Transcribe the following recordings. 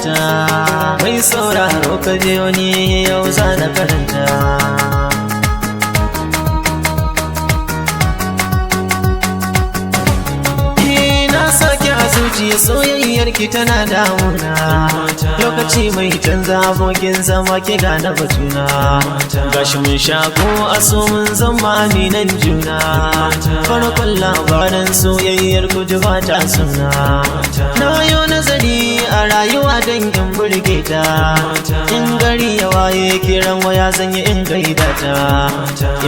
ta mai sauraro ka je wani yau za na karanta. Soyayyar ki tana damuna, lokaci mai canza abokin zama ki gane batuna. Gashi mun shago a so mun zama aminan juna, farkon labarin soyayyar ku ji ba ta suna. Na yo nazari a rayuwa dangin burge ta, in gari ya waye kiran waya zan yi in gaida ta.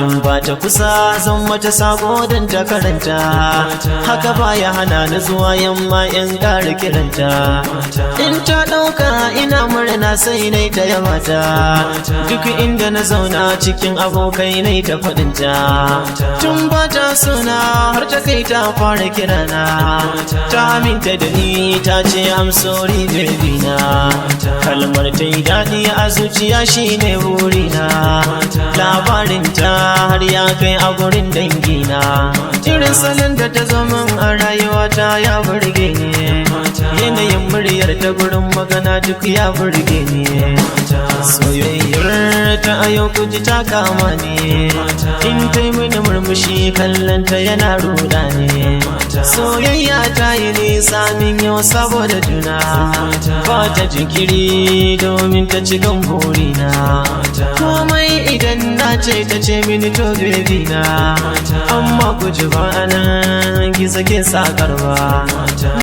In ba ta kusa zan mata sako don ta karanta, haka baya hana ni zuwa yamma in ƙara kiranta. In ta ɗauka ina murna sai nai ta yabata, duk inda na zauna cikin abokai nai ta faɗinta. Tun ba ta suna har ta kai ta fara kirana, ta aminta da ni ta ce I'm sorry baby na. Kalmar ta yi daɗi a zuciya shine burina, labarinta har ya kai a gurin dangina. Irin salon da ta zo min a rayuwata ya burge ni, yanayin muryar ta gurin magana duk ya burge ni. Soyayyar ta a yau kuji ta kama ni, in ta yi mini murmushi kallonta yana ruɗa ni. Soyayya ta yi nisa min yau saboda juna, ba ta jinkiri domin ta ci burina. Komai idan na ce ta ce mini to baby na, amma ku ji ba nan gizo ke sakarwa.